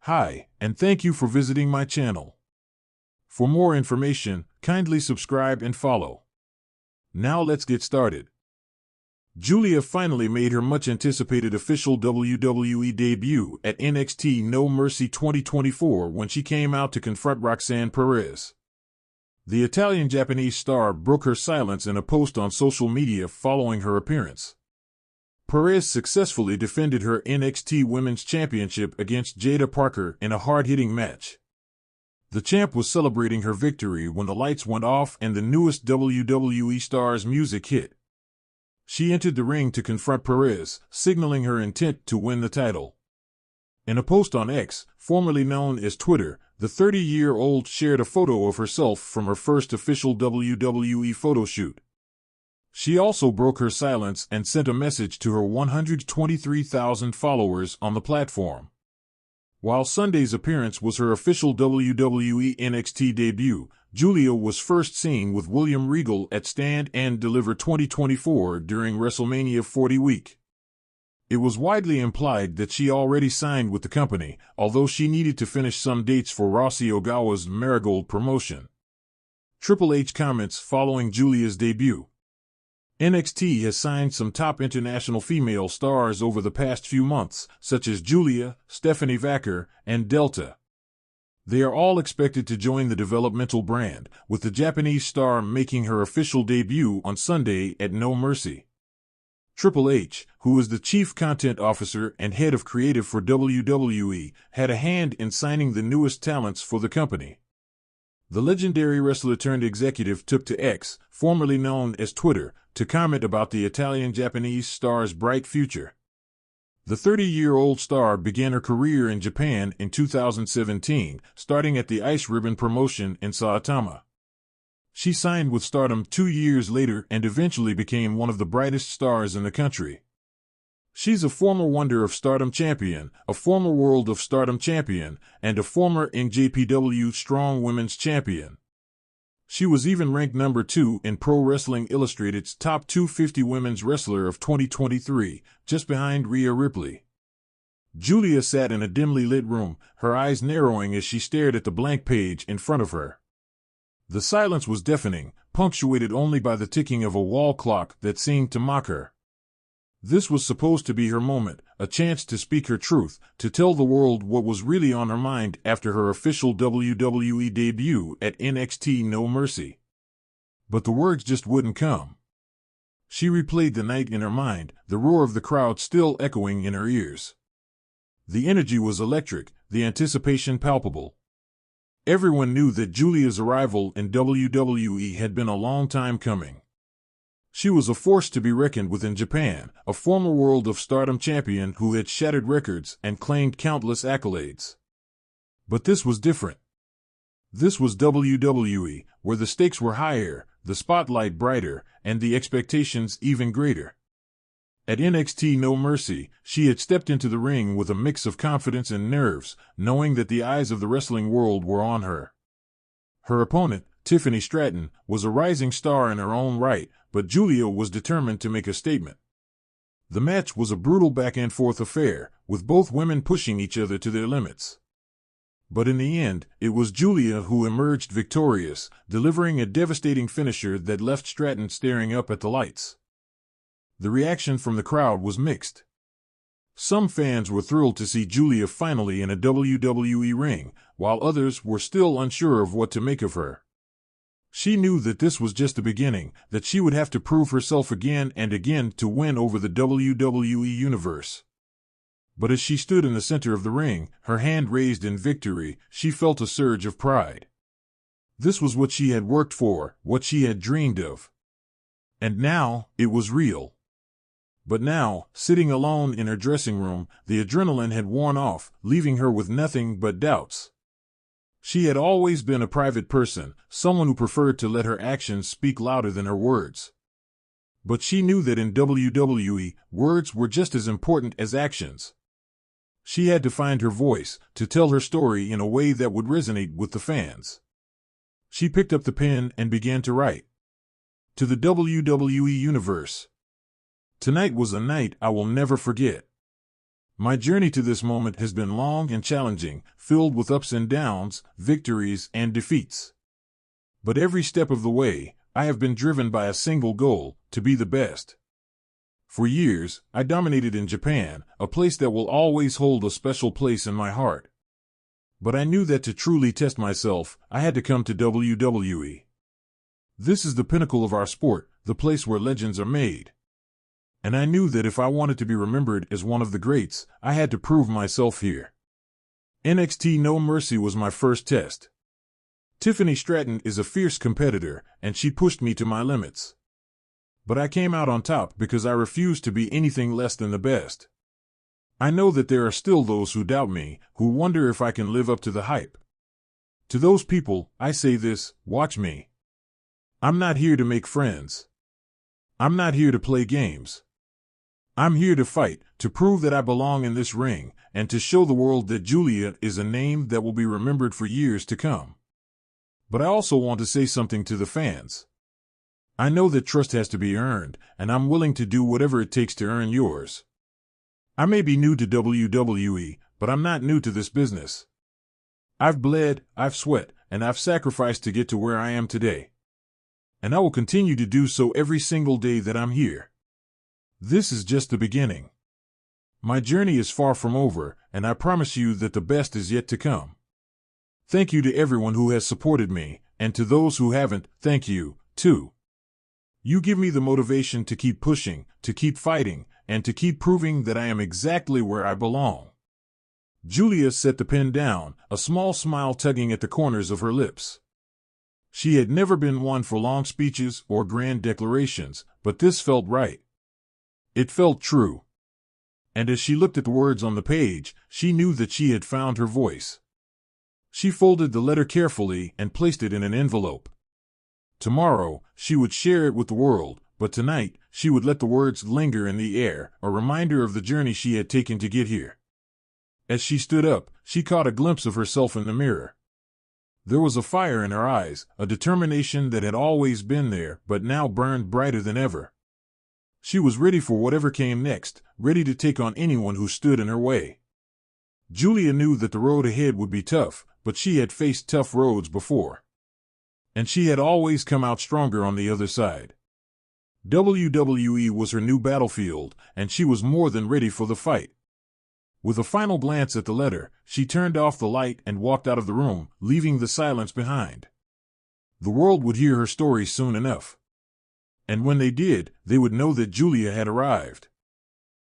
Hi, and thank you for visiting my channel. For more information, kindly subscribe and follow. Now let's get started. Giulia finally made her much-anticipated official WWE debut at NXT No Mercy 2024 when she came out to confront Roxanne Perez. The Italian-Japanese star broke her silence in a post on social media following her appearance. Perez successfully defended her NXT Women's Championship against Jada Parker in a hard-hitting match. The champ was celebrating her victory when the lights went off and the newest WWE star's music hit. She entered the ring to confront Perez, signaling her intent to win the title. In a post on X, formerly known as Twitter, the 30-year-old shared a photo of herself from her first official WWE photo shoot. She also broke her silence and sent a message to her 123,000 followers on the platform. While Sunday's appearance was her official WWE NXT debut, Giulia was first seen with William Regal at Stand and Deliver 2024 during WrestleMania 40 week. It was widely implied that she already signed with the company, although she needed to finish some dates for Rossy Ogawa's Marigold promotion. Triple H comments following Giulia's debut. NXT has signed some top international female stars over the past few months, such as Giulia, Stephanie Vaquer, and Delta. They are all expected to join the developmental brand, with the Japanese star making her official debut on Sunday at No Mercy. Triple H, who is the chief content officer and head of creative for WWE, had a hand in signing the newest talents for the company. The legendary wrestler-turned-executive took to X, formerly known as Twitter, to comment about the Italian-Japanese star's bright future. The 30-year-old star began her career in Japan in 2017, starting at the Ice Ribbon promotion in Saitama. She signed with Stardom 2 years later and eventually became one of the brightest stars in the country. She's a former Wonder of Stardom champion, a former World of Stardom champion, and a former NJPW Strong Women's champion. She was even ranked number 2 in Pro Wrestling Illustrated's Top 250 Women's Wrestler of 2023, just behind Rhea Ripley. Giulia sat in a dimly lit room, her eyes narrowing as she stared at the blank page in front of her. The silence was deafening, punctuated only by the ticking of a wall clock that seemed to mock her. This was supposed to be her moment, a chance to speak her truth, to tell the world what was really on her mind after her official WWE debut at NXT No Mercy. But the words just wouldn't come. She replayed the night in her mind, the roar of the crowd still echoing in her ears. The energy was electric, the anticipation palpable. Everyone knew that Giulia's arrival in WWE had been a long time coming. She was a force to be reckoned with in Japan, a former World of Stardom champion who had shattered records and claimed countless accolades. But this was different. This was WWE, where the stakes were higher, the spotlight brighter, and the expectations even greater. At NXT No Mercy, she had stepped into the ring with a mix of confidence and nerves, knowing that the eyes of the wrestling world were on her. Her opponent, Tiffany Stratton, was a rising star in her own right, but Giulia was determined to make a statement. The match was a brutal back-and-forth affair, with both women pushing each other to their limits. But in the end, it was Giulia who emerged victorious, delivering a devastating finisher that left Stratton staring up at the lights. The reaction from the crowd was mixed. Some fans were thrilled to see Giulia finally in a WWE ring, while others were still unsure of what to make of her. She knew that this was just the beginning, that she would have to prove herself again and again to win over the WWE Universe. But as she stood in the center of the ring, her hand raised in victory, she felt a surge of pride. This was what she had worked for, what she had dreamed of. And now, it was real. But now, sitting alone in her dressing room, the adrenaline had worn off, leaving her with nothing but doubts. She had always been a private person, someone who preferred to let her actions speak louder than her words. But she knew that in WWE, words were just as important as actions. She had to find her voice, to tell her story in a way that would resonate with the fans. She picked up the pen and began to write. To the WWE Universe. Tonight was a night I will never forget. My journey to this moment has been long and challenging, filled with ups and downs, victories and defeats. But every step of the way, I have been driven by a single goal: to be the best. For years, I dominated in Japan, a place that will always hold a special place in my heart. But I knew that to truly test myself, I had to come to WWE. This is the pinnacle of our sport, the place where legends are made. And I knew that if I wanted to be remembered as one of the greats, I had to prove myself here. NXT No Mercy was my first test. Tiffany Stratton is a fierce competitor, and she pushed me to my limits. But I came out on top because I refused to be anything less than the best. I know that there are still those who doubt me, who wonder if I can live up to the hype. To those people, I say this: watch me. I'm not here to make friends. I'm not here to play games. I'm here to fight, to prove that I belong in this ring, and to show the world that Giulia is a name that will be remembered for years to come. But I also want to say something to the fans. I know that trust has to be earned, and I'm willing to do whatever it takes to earn yours. I may be new to WWE, but I'm not new to this business. I've bled, I've sweat, and I've sacrificed to get to where I am today. And I will continue to do so every single day that I'm here. This is just the beginning. My journey is far from over, and I promise you that the best is yet to come. Thank you to everyone who has supported me, and to those who haven't, thank you, too. You give me the motivation to keep pushing, to keep fighting, and to keep proving that I am exactly where I belong. Giulia set the pen down, a small smile tugging at the corners of her lips. She had never been one for long speeches or grand declarations, but this felt right. It felt true. And as she looked at the words on the page, she knew that she had found her voice. She folded the letter carefully and placed it in an envelope. Tomorrow, she would share it with the world, but tonight, she would let the words linger in the air, a reminder of the journey she had taken to get here. As she stood up, she caught a glimpse of herself in the mirror. There was a fire in her eyes, a determination that had always been there, but now burned brighter than ever. She was ready for whatever came next, ready to take on anyone who stood in her way. Giulia knew that the road ahead would be tough, but she had faced tough roads before. And she had always come out stronger on the other side. WWE was her new battlefield, and she was more than ready for the fight. With a final glance at the letter, she turned off the light and walked out of the room, leaving the silence behind. The world would hear her story soon enough. And when they did, they would know that Giulia had arrived.